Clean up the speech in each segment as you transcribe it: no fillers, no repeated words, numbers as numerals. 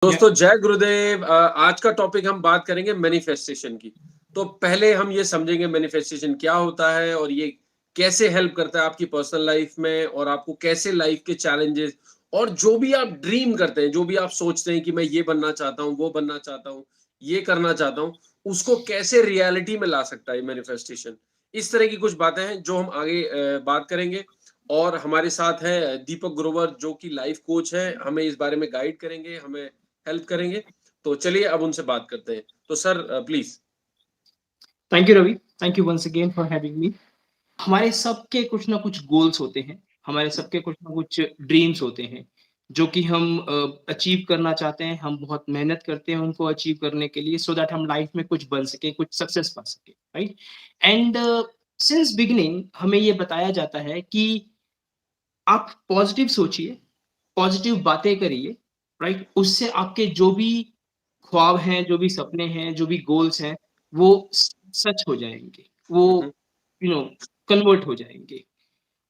या दोस्तों जय गुरुदेव। आज का टॉपिक हम बात करेंगे मैनिफेस्टेशन की। तो पहले हम ये समझेंगे मैनिफेस्टेशन क्या होता है और ये कैसे हेल्प करता है आपकी पर्सनल लाइफ में, और आपको कैसे लाइफ के चैलेंजेस और जो भी आप ड्रीम करते हैं, जो भी आप सोचते हैं कि मैं ये बनना चाहता हूँ, वो बनना चाहता हूँ, ये करना चाहता हूँ, उसको कैसे रियलिटी में ला सकता है मैनिफेस्टेशन। इस तरह की कुछ बातें हैं जो हम आगे बात करेंगे। और हमारे साथ है दीपक ग्रोवर जो कि लाइफ कोच है, हमें इस बारे में गाइड करेंगे, हमें हेल्प करेंगे। तो चलिए अब उनसे बात करते हैं। तो sir please. Thank you Ravi, thank you once again for having me. हमारे सबके कुछ ना कुछ गोल्स होते हैं, हमारे सबके कुछ ना कुछ ड्रीम्स होते हैं जो कि हम अचीव करना चाहते हैं। हम बहुत मेहनत करते हैं उनको अचीव करने के लिए, सो दैट हम लाइफ में कुछ बन सके, कुछ सक्सेस पा सके, राइट। एंड सिंस बिगिनिंग हमें ये बताया जाता है कि आप पॉजिटिव सोचिए, पॉजिटिव बातें करिए, राइट। उससे आपके जो भी ख्वाब हैं, जो भी सपने हैं, जो भी गोल्स हैं, वो सच हो जाएंगे, वो हम्म, यू नो कन्वर्ट हो जाएंगे।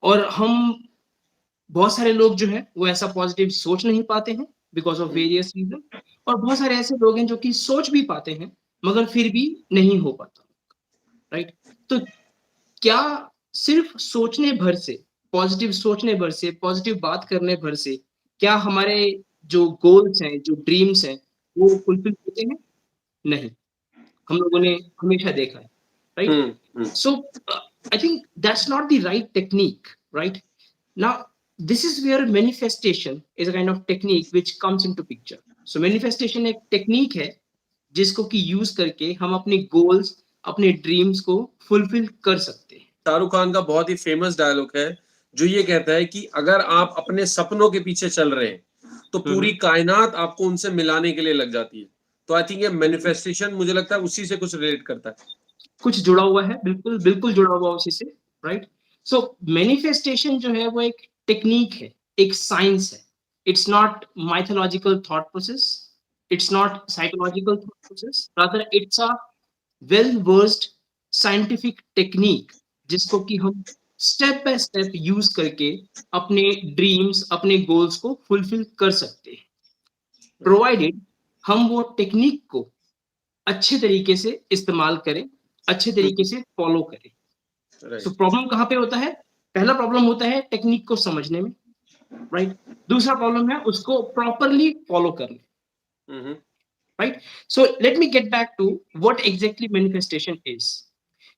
और हम बहुत सारे लोग जो है वो ऐसा पॉजिटिव सोच नहीं पाते हैं because of hmm, various reason. और बहुत सारे ऐसे लोग हैं जो कि सोच भी पाते हैं मगर फिर भी नहीं हो पाता, राइट। तो क्या सिर्फ सोचने भर से, पॉजिटिव सोचने भर से, पॉजिटिव बात करने भर से क्या हमारे जो गोल्स हैं, जो ड्रीम्स हैं, वो फुलफिल होते हैं? नहीं। हम लोगों ने हमेशा देखा है, right. Hmm, hmm, So I think that's not the right technique, right? Now, this is where manifestation is a kind of technique which comes into picture. So manifestation एक टेक्निक है जिसको कि यूज करके हम अपने गोल्स, अपने dreams को fulfil कर सकते हैं। शाहरुख खान का बहुत ही फेमस डायलॉग है जो ये कहता है कि अगर आप अपने सपनों के पीछे चल रहे हैं तो पूरी हम्म। कायनात आपको उनसे मिलाने के लिए लग जाती है। तो आई थिंक ये मैनिफेस्टेशन मुझे लगता है उसी से कुछ रिलेट करता है। कुछ जुड़ा हुआ है, बिल्कुल बिल्कुल जुड़ा हुआ उसी से, राइट। सो मैनिफेस्टेशन जो है वो एक टेक्निक है, एक साइंस है। It's not mythological thought process, it's not psychological thought process, rather it's a well versed scientific technique जिसको कि हम स्टेप बाय स्टेप यूज करके अपने ड्रीम्स, अपने गोल्स को फुलफिल कर सकते हैं, प्रोवाइडेड हम वो टेक्निक को अच्छे तरीके से इस्तेमाल करें, अच्छे तरीके से फॉलो करें। सो राइट। प्रॉब्लम कहाँ पे होता है? पहला प्रॉब्लम होता है टेक्निक को समझने में, राइट। दूसरा प्रॉब्लम है उसको प्रॉपरली फॉलो करने, hmm, right. So let me get back to what exactly manifestation is.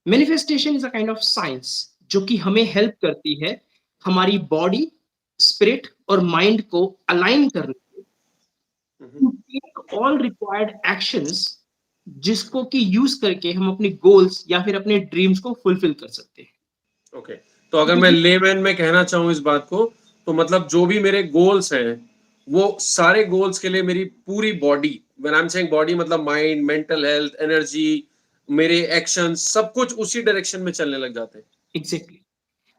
Manifestation is a kind of science जो कि हमें हेल्प करती है हमारी बॉडी, स्पिरिट और माइंड को अलाइन करने hmm. To take all required actions जिसको कि यूज करके हम अपने गोल्स या फिर अपने ड्रीम्स को फुलफिल कर सकते हैं। ओके। तो अगर मैं लेमैन में कहना चाहूँ इस बात को, तो मतलब जो भी मेरे गोल्स हैं वो सारे गोल्स के लिए मेरी पूरी body, when I am saying body मतलब माइंड, मेंटल हेल्थ, एनर्जी, मेरे एक्शन, सब कुछ उसी डायरेक्शन में चलने लग जाते हैं। Exactly.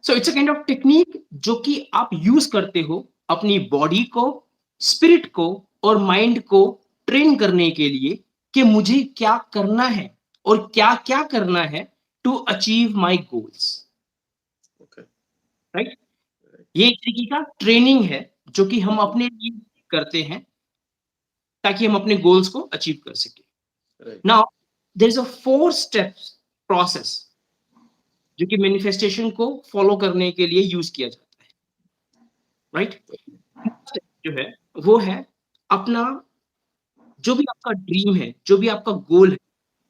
So it's a kind of technique जो कि आप यूज करते हो अपनी बॉडी को, स्पिरिट को और माइंड को ट्रेन करने के लिए कि मुझे क्या करना है और क्या क्या करना है to achieve my goals, okay. Right. ये एक तरीके का ट्रेनिंग है जो कि हम अपने लिए करते हैं ताकि हम अपने गोल्स को अचीव कर सके। Right. Now there is a 4 steps process जो कि मैनिफेस्टेशन को फॉलो करने के लिए यूज किया जाता है, राइट। जो है वो है अपना जो भी आपका ड्रीम है, जो भी आपका गोल है,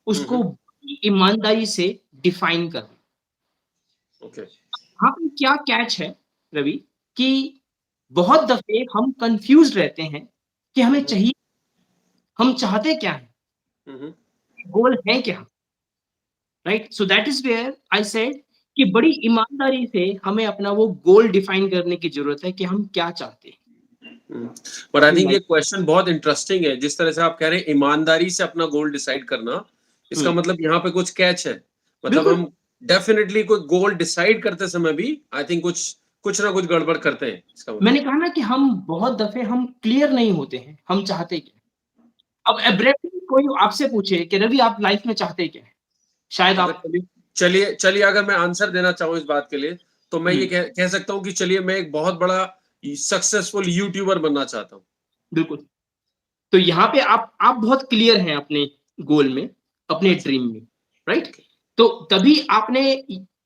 उसको हम्म। बड़ी ईमानदारी से डिफाइन करना। ओके। यहाँ पे क्या कैच है रवि, कि बहुत दफे हम कंफ्यूज रहते हैं कि हमें हम्म। चाहिए, हम चाहते क्या है, हम्म। गोल है क्या, right. So that is where I said कि बड़ी ईमानदारी से हमें अपना वो गोल डिफाइन करने की जरूरत है कि हम क्या चाहते हैं बट आई अपनी थिंक ये लाइफ। क्वेश्चन बहुत इंटरेस्टिंग है, जिस तरह से आप कह रहे हैं ईमानदारी से अपना गोल डिसाइड करना। इसका हम्म, मतलब यहाँ पे कुछ कैच है। मतलब बिल्कुल। हम डेफिनेटली कोई गोल डिसाइड करते समय भी आई थिंक कुछ कुछ ना कुछ गड़बड़ करते हैं, इसका मतलब। मैंने कहा ना कि हम बहुत दफे हम क्लियर नहीं होते हैं, हम चाहते क्या। अब एब्रेप्टली कोई आपसे पूछे कि रवि आप लाइफ में चाहते क्या है, शायद अगर आप। चलिए चलिए चलिए अगर मैं आंसर देना चाहूँ इस बात के लिए, तो मैं ये हम्म, कह सकता हूँ कि चलिए मैं एक बहुत बड़ा सक्सेसफुल यूट्यूबर बनना चाहता हूँ। बिल्कुल। तो यहाँ पे आप बहुत क्लियर हैं अपने गोल में, अपने अच्छा, ड्रीम में, राइट? ओके। तो तभी आपने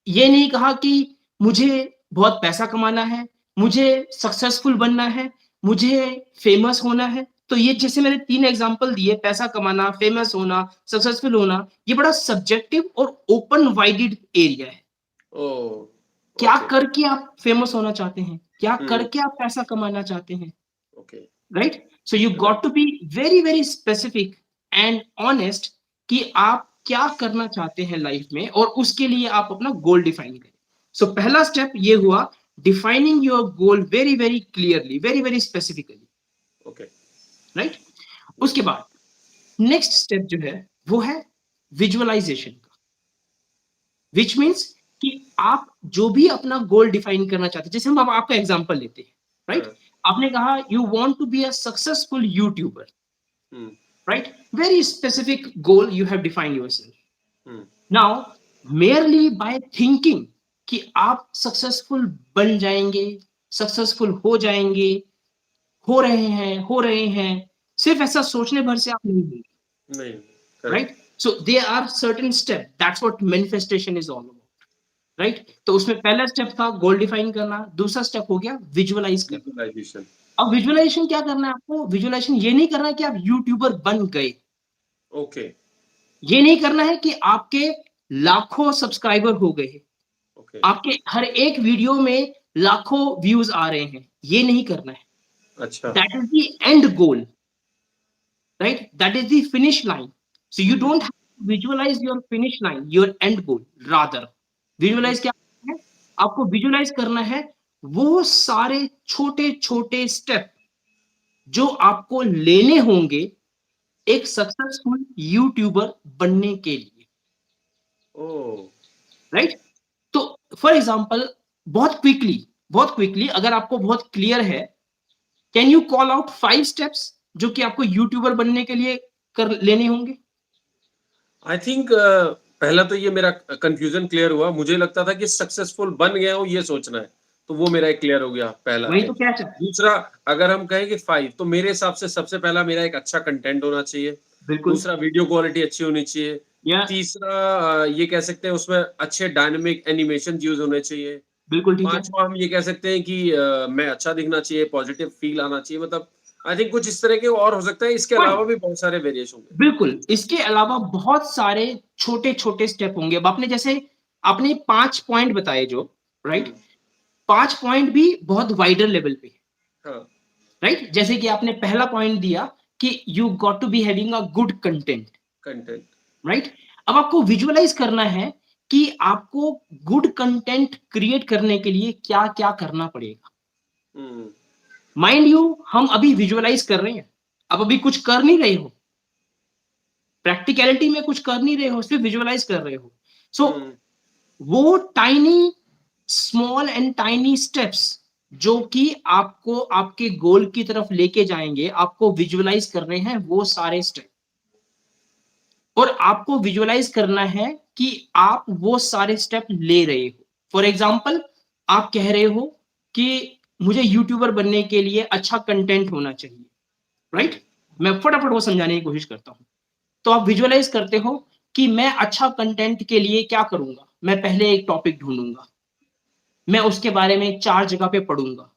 ये नहीं कहा कि मुझे बहुत पैसा कमाना है, मुझे सक्सेसफुल बनना है, मुझे फेमस होना है। तो ये जैसे मैंने 3 एग्ज़ाम्पल दिए, पैसा कमाना, फेमस होना, सक्सेसफुल होना, ये बड़ा सब्जेक्टिव और ओपन वाइडेड एरिया है। ओह! क्या ओके। करके आप फेमस होना चाहते हैं? क्या हुँ, करके आप पैसा कमाना चाहते हैं? Okay, right? So you right, got to be very, very specific and honest कि आप क्या करना चाहते हैं लाइफ में और उसके लिए आप अपना गोल डिफाइन करें। सो पहला स्टेप ये हुआ defining your goal very, very clearly, very, very specifically, okay, right? हुँ, उसके बाद नेक्स्ट स्टेप जो है वो है विजुअलाइजेशन का, व्हिच मीन्स कि आप जो भी अपना गोल डिफाइन करना चाहते हैं, जैसे हम अब आपका एग्जांपल लेते हैं, राइट? हाँ, आपने कहा you want to be a successful YouTuber, हुँ, right? Very specific goal you have defined yourself. हुँ, Now, merely by thinking कि आप सक्सेसफुल बन जाएंगे, सक्सेसफुल हो रहे हैं, सिर्फ ऐसा सोचने भर से आप नहीं होंगे, नहीं, right? Correct, so there are certain step, that's what manifestation is all about, right? तो उसमें पहला स्टेप था गोल डिफाइन करना, दूसरा स्टेप हो गया विजुअलाइज करना। विजुअलाइज़ेशन, अब विजुअलाइजेशन क्या करना है आपको? विजुअलाइजेशन ये नहीं करना कि आप यूट्यूबर बन गए, ओके, ये नहीं करना है कि आपके लाखों सब्सक्राइबर हो गए, ओके, आपके हर एक वीडियो में लाखों व्यूज आ रहे हैं, ये नहीं करना है। अच्छा, that is the end goal, right? That is the finish line. So you hmm, don't have to visualize your finish line, your end goal, rather hmm, visualize क्या है? आपको विजुअलाइज करना है वो सारे छोटे छोटे स्टेप जो आपको लेने होंगे एक सक्सेसफुल यूट्यूबर बनने के लिए, ओह! राइट? तो फॉर एग्जांपल बहुत क्विकली अगर आपको बहुत क्लियर है, can you call out 5 steps जो कि आपको यूट्यूबर बनने के लिए कर लेने होंगे? आई थिंक पहला तो ये मेरा कन्फ्यूज़न क्लियर हुआ, मुझे लगता था कि सक्सेसफुल बन गया हूँ ये सोचना है, तो वो मेरा एक क्लियर हो गया पहला वही तो एक। क्या चाहते हैं? दूसरा अगर हम कहें कि 5 तो मेरे हिसाब से सबसे पहला मेरा एक अच्छा कंटेंट होना चाहिए, बिल्कुल, दूसरा वीडियो क्वालिटी अच्छी होनी चाहिए, या तीसरा ये कह सकते हैं उसमें अच्छे डायनामिक एनिमेशंस यूज़ होने चाहिए, बिल्कुल ठीक है। 5वाँ हम ये कह सकते हैं कि मैं अच्छा दिखना चाहिए, पॉजिटिव फ़ील आना चाहिए मतलब आई थिंक कुछ इस तरह के और हो सकता है, इसके फाइन, अलावा भी बहुत सारे वेरिएशन होंगे। बिल्कुल, इसके अलावा बहुत सारे छोटे-छोटे स्टेप होंगे। अब आपने 5 पॉइंट बताए जो, राइट? हुँ, 5 पॉइंट भी बहुत वाइडर लेवल पे, हाँ, राइट? जैसे कि आपने पहला पॉइंट दिया कि you got to be having a good content, content, right? अब आपको विजुअलाइज करना है कि आपको गुड कंटेंट क्रिएट करने के लिए क्या-क्या करना पड़ेगा। हुँ, माइंड यू हम अभी विजुअलाइज कर रहे हैं, आप अभी कुछ कर नहीं रहे हो, प्रैक्टिकैलिटी में कुछ कर नहीं रहे हो, सिर्फ विजुअलाइज कर रहे हो। सो हुँ, वो tiny small and tiny steps जो कि आपको आपके गोल की तरफ लेके जाएँगे, आपको विजुअलाइज करने हैं वो सारे स्टेप। और आपको विजुअलाइज करना है कि आप वो सारे स्टेप ले रहे हो। फॉर एग्जांपल आप कह रहे हो कि मुझे यूट्यूबर बनने के लिए अच्छा कंटेंट होना चाहिए, हुँ, राइट? मैं फटाफट वो समझाने की कोशिश करता हूँ। तो आप विजुअलाइज करते हो कि मैं अच्छा कंटेंट के लिए क्या करूँगा? मैं पहले एक टॉपिक ढूँढूँगा। मैं उसके बारे में 4 जगह पे पढ़ूँगा।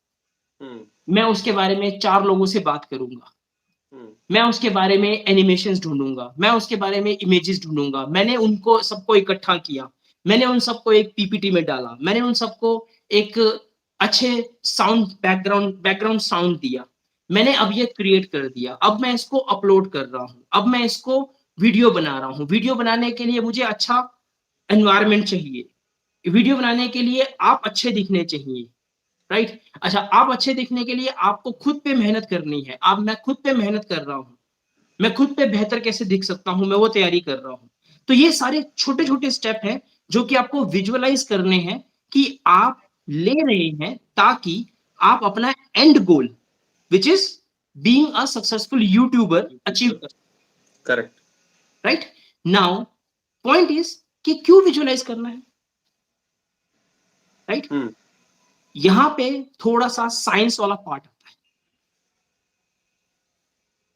हुँ, मैं उसके बारे में 4 लोगों से बात करूँगा। हुँ, मैं उसके बारे में एनिमेशंस ढूँढूँगा, मैं उसके बारे में इमेजेस ढूँढूँगा। मैंने उनको सबको इकट्ठा किया, मैंने उन सबको एक पीपीटी में डाला, मैंने उन सबको एक अच्छे बैकग्राउंड साउंड दिया। मैंने अब ये क्रिएट कर दिया, अब मैं इसको अपलोड कर रहा हूँ, अब मैं इसको वीडियो बना रहा हूँ। वीडियो बनाने के लिए मुझे अच्छा एनवायरनमेंट चाहिए। वीडियो बनाने के लिए आप अच्छे दिखने चाहिए। राइट? अच्छा, आप अच्छे दिखने के लिए आपको खुद पे मेहनत करनी है। अब मैं खुद पे मेहनत कर रहा हूँ। मैं खुद पे बेहतर कैसे दिख सकता हूँ, मैं वो तैयारी कर रहा हूँ। तो ये सारे छोटे-छोटे स्टेप हैं, जो कि आपको विजुअलाइज़ करने हैं कि आप ले रहे हैं ताकि आप अपना end goal which is being a successful YouTuber achieve कर correct, right? Now point is कि क्यों विजुअलाइज़ करना है, राइट? हुँ, यहाँ पे थोड़ा-सा साइंस वाला पार्ट आता है।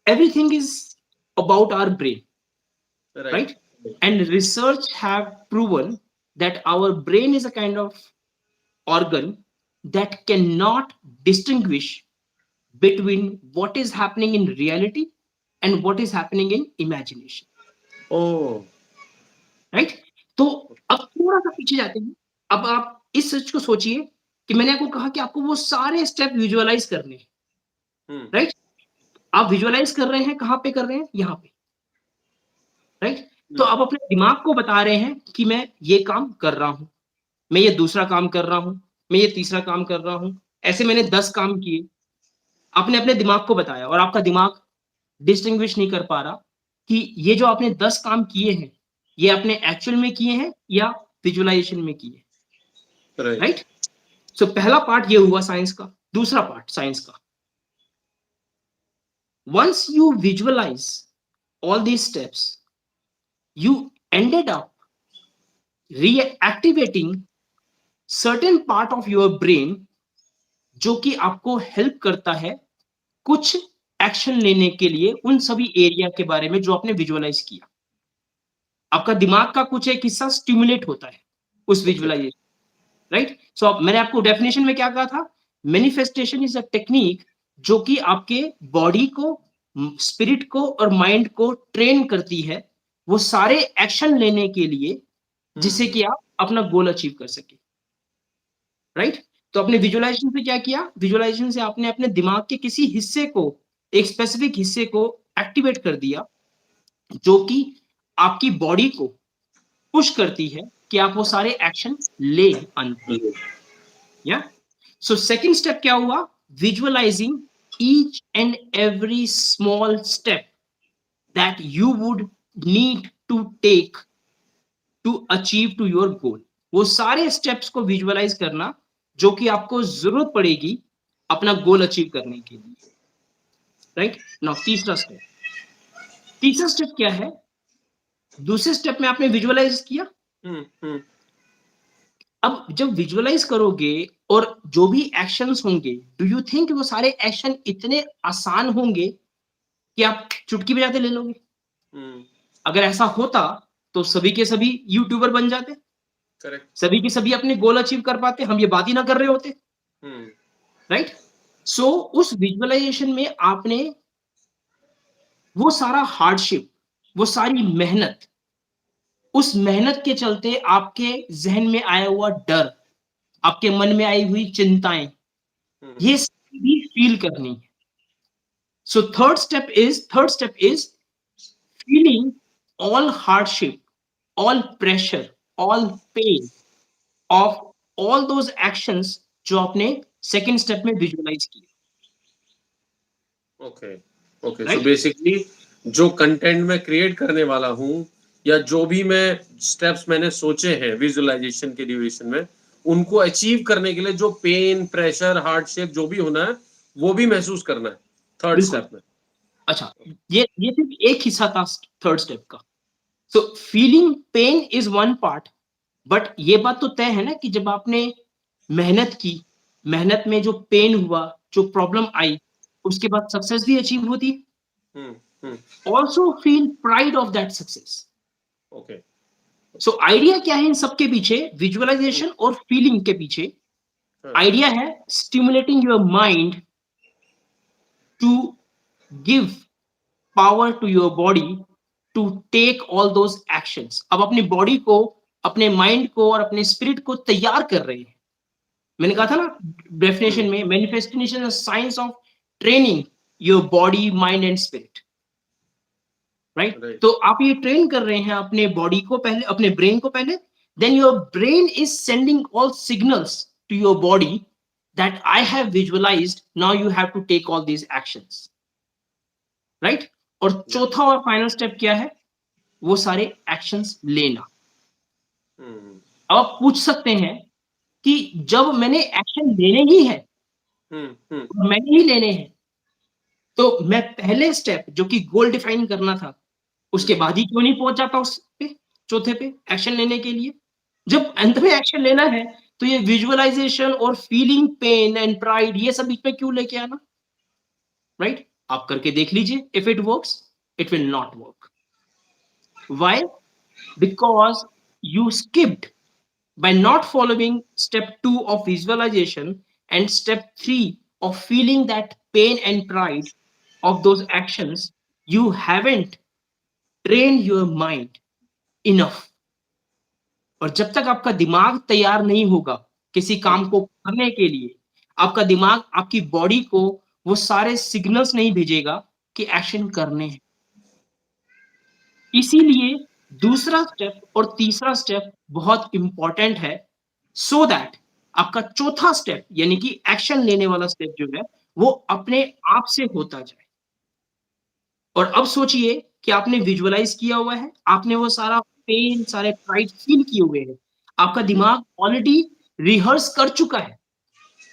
everything is about our brain, right. right? And research have proven that our brain is a kind of organ that cannot distinguish between what is happening in reality and what is happening in imagination, Oh, right? तो अब थोड़ा-सा पीछे जाते हैं। अब आप इस सच को सोचिए कि मैंने आपको कहा कि आपको वो सारे स्टेप विजुअलाइज़ करने हैं, हुँ, राइट? आप विजुअलाइज़ कर रहे हैं, कहाँ पे कर रहे हैं? यहाँ पे, राइट? तो हुँ, आप अपने दिमाग को बता रहे हैं कि मैं ये काम कर रहा हूँ, मैं ये दूसरा काम कर रहा हूँ, मैं ये तीसरा काम कर रहा हूँ। ऐसे मैंने 10 काम किए। आपने अपने दिमाग को बताया और आपका दिमाग डिस्टिंग्विश नहीं कर पा रहा कि ये जो आपने 10 काम किए हैं, ये आपने एक्चुअल में किए हैं या विजुअलाइज़ेशन में किए हैं, राइट। राइट? सो पहला पार्ट ये हुआ साइंस का। दूसरा पार्ट साइंस का, once you visualize all these steps, you ended up reactivating certain part of your brain जो कि आपको हेल्प करता है कुछ एक्शन लेने के लिए उन सभी एरिया के बारे में जो आपने विजुअलाइज किया। आपका दिमाग का कुछ एक हिस्सा स्टिमुलेट होता है उस ओके। Visualisation, right? सो अब मैंने आपको डेफिनेशन में क्या कहा था? मैनिफेस्टेशन इज अ टेक्निक जो कि आपके बॉडी को, स्पिरिट को और माइंड को ट्रेन करती है वो सारे एक्शन लेने के लिए जिससे हुँ, कि आप अपना गोल अचीव कर सके, राइट? तो आपने राइट। विजुअलाइजेशन से क्या किया? विजुअलाइजेशन से आपने अपने दिमाग के किसी हिस्से को, एक स्पेसिफिक हिस्से को एक्टिवेट कर दिया जो कि आपकी बॉडी को पुश करती है कि आप वो सारे एक्शन ले अंत तक, हुँ, या? सो सेकंड स्टेप क्या हुआ? Visualizing each and every small step that you would need to take to achieve to your goal. वो सारे स्टेप्स को विजुअलाइज करना जो कि आपको जरूरत पड़ेगी अपना गोल अचीव करने के लिए, राइट? नाउ तीसरा स्टेप क्या है? दूसरे स्टेप में आपने विजुअलाइज किया। हुँ, हुँ, अब जब विजुअलाइज करोगे और जो भी एक्शंस होंगे, डू यू थिंक वो सारे एक्शन इतने आसान होंगे कि आप चुटकी बजाते ले लोगे? हुँ, अगर ऐसा होता तो सभी के सभी यूट्यूबर बन जाते, करेक्ट। सभी के सभी अपने गोल अचीव कर पाते, हम ये बात ही ना कर रहे होते, हुँ, राइट? सो उस विजुअलाइजेशन में आपने वो सारा हार्डशिप, वो सारी मेहनत, उस मेहनत के चलते आपके ज़हन में आया हुआ डर, आपके मन में आई हुई चिंताएँ, हुँ, ये सारी भी फ़ील करनी है। So third step is feeling all hardship, all pressure, all pain of all those actions जो आपने सेकंड स्टेप में विजुअलाइज किए, ओके, ओके। सो राइट? बेसिकली जो कंटेंट मैं क्रिएट करने वाला हूँ या जो भी मैं स्टेप्स मैंने सोचे हैं विजुअलाइज़ेशन के ड्यूरेशन में, उनको अचीव करने के लिए जो पेन, प्रेशर, हार्डशिप जो भी होना है, वो भी महसूस करना है, थर्ड बिल्कुल। स्टेप में। अच्छा, ये सिर्फ एक हिस्सा था थर्ड स्टेप का। So feeling pen is one part, but ये बात तो तय है ना कि जब आपने मेहनत की, मेहनत में जो पेन हुआ, जो प्रॉब्लम आई, उसके बाद सक्सेस भी अचीव होती है। हुँ, हुँ, also feel pride of that success. Okay, so idea क्या है इन सबके पीछे? हुँ, विजुअलाइजेशन और फीलिंग के पीछे हाँ, आइडिया है stimulating your mind to give power to your body to take all those actions. अब अपनी बॉडी को, अपने माइंड को और अपने स्पिरिट को तैयार कर रहे हैं। मैंने कहा था राइट, ना हुँ, डेफिनेशन में, manifestation science of training your body, mind and spirit, right? Right, तो आप ये ट्रेन कर रहे हैं अपने बॉडी को पहले, अपने ब्रेन को पहले, then your brain is sending all signals to your body that I have visualized, now you have to take all these actions, right? और या, चौथा और फाइनल स्टेप क्या है? वो सारे एक्शंस लेना। हुँ, अब आप पूछ सकते हैं कि जब मैंने एक्शन लेने ही है, हुँ, हुँ, मैंने ही लेने हैं, तो मैं पहले स्टेप जो कि गोल डिफाइन करना था, हुँ, उसके बाद ही क्यों नहीं पहुँच जाता उस पे, चौथे पे एक्शन लेने के लिए? जब अंत में एक्शन लेना है, तो ये विजुअलाइज़ेशन और फीलिंग पेन एंड प्राइड ये सब बीच में क्यों लेके आना, राइट? आप करके देख लीजिए, if it works, it will not work. Why? Because you skipped by not following step 2 of visualization and step 3 of feeling that pain and pride of those actions. You haven't trained your mind enough. और जब तक आपका दिमाग तैयार नहीं होगा किसी हुँ, काम को करने के लिए, आपका दिमाग आपकी बॉडी को वो सारे सिग्नल्स नहीं भेजेगा कि एक्शन करने हैं। इसीलिए दूसरा स्टेप और तीसरा स्टेप बहुत इम्पोर्टेंट है, सो दैट आपका चौथा स्टेप यानी कि एक्शन लेने वाला स्टेप जो है, वो अपने आप से होता जाए। और अब सोचिए कि आपने विजुअलाइज़ किया हुआ है, आपने वो सारा पेन, सारे प्राइड फ़ील किए हुए हैं। आपका हुँ, दिमाग ऑलरेडी रिहर्स कर चुका है।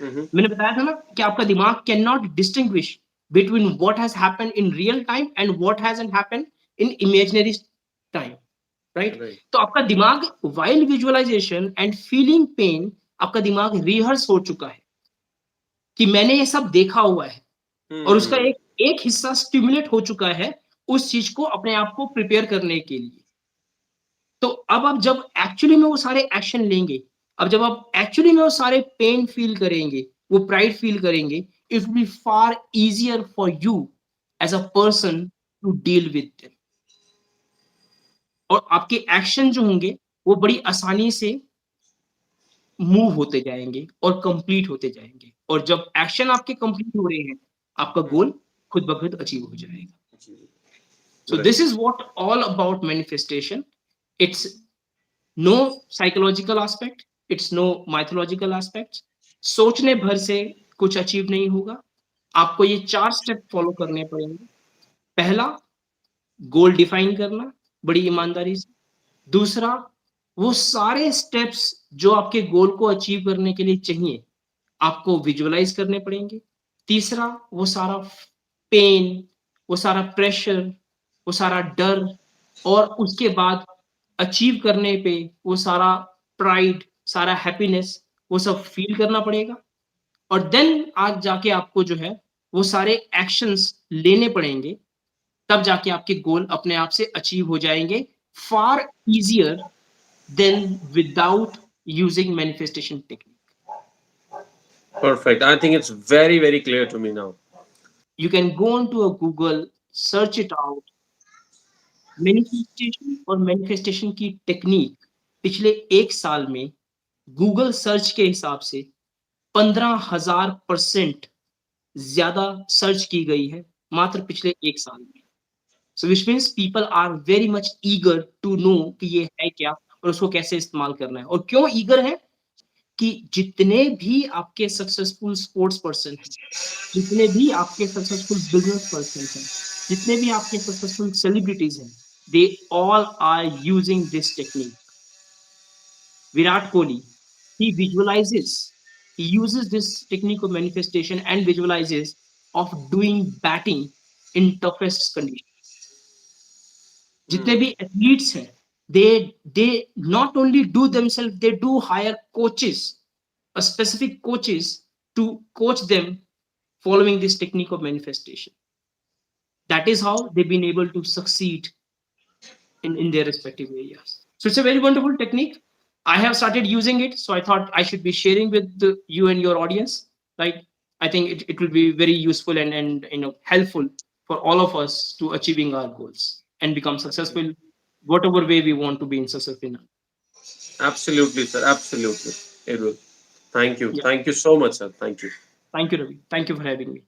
हुँ, हुँ, मैंने बताया था ना कि आपका दिमाग can not distinguish between what has happened in real time and what hasn't happened in imaginary time, right? Right. तो आपका दिमाग while visualization and feeling pain आपका दिमाग रिहर्स हो चुका है कि मैंने ये सब देखा हुआ है। और उसका हुँ, एक एक हिस्सा स्टिम्युलेट हो चुका है उस चीज़ को अपने आप को प्रिपेयर करने के लिए। तो अब आप जब एक्चुअली में वो सारे एक्शन लेंगे, अब जब आप एक्चुअली में वो सारे पेन फ़ील करेंगे, वो प्राइड फ़ील करेंगे, it will be far easier for you as a person to deal with them. और आपके एक्शन जो होंगे, वो बड़ी आसानी से मूव होते जाएँगे और कंप्लीट होते जाएँगे। और जब एक्शन आपके कंप्लीट हो रहे हैं, आपका हुँ, गोल खुद ब खुद अचीव हो जाएगा। जी, So right. this is what all about manifestation. It's no psychological aspect, it's no mythological aspects. सोचने भर से कुछ अचीव नहीं होगा। आपको ये 4 स्टेप फॉलो करने पड़ेंगे। पहला, गोल डिफाइन करना बड़ी ईमानदारी से। दूसरा, वो सारे स्टेप्स जो आपके गोल को अचीव करने के लिए चाहिए, आपको विजुअलाइज़ करने पड़ेंगे। तीसरा, वो सारा पेन, वो सारा प्रेशर, वो सारा डर और उसके बाद अचीव करने पे वो सारा प्राइड, सारा हैप्पीनेस, वो सब फ़ील करना पड़ेगा और देन आज जाके आपको जो है, वो सारे एक्शंस लेने पड़ेंगे, तब जाके आपके गोल अपने आप से अचीव हो जाएँगे, far easier than without using manifestation technique. Perfect. I think it's very, very clear to me now. You can go on to a Google, search it out, manifestation और मैनिफेस्टेशन की टेक्नीक पिछले 1 साल में Google search के हिसाब से 15,000% ज़्यादा search की गई है, मात्र पिछले 1 साल में। So which means people are very much eager to know कि ये है क्या और उसको कैसे इस्तेमाल करना है और क्यों ईगर हैं कि जितने भी आपके सक्सेसफुल स्पोर्ट्स पर्सन हैं, जितने भी आपके सक्सेसफुल बिज़नेस पर्सन्स हैं, जितने भी आपके सक्सेसफुल सेलिब्रिटीज़ हैं, they all are using this technique. Virat Kohli, he visualizes, he uses this technique of manifestation and visualizes of doing batting in toughest conditions. जितने Hmm. भी एथलीट्स हैं, they not only do themselves, they do hire coaches, a specific coaches to coach them following this technique of manifestation. That is how they've been able to succeed in their respective areas. So it's a very wonderful technique. I have started using it, so I thought I should be sharing with you and your audience. Right? I think it will be very useful and helpful for all of us to achieving our goals and become successful, whatever way we want to be in successful. Absolutely, sir. Absolutely. It will. Thank you. Yeah. Thank you so much, sir. Thank you. Thank you, Ravi. Thank you for having me.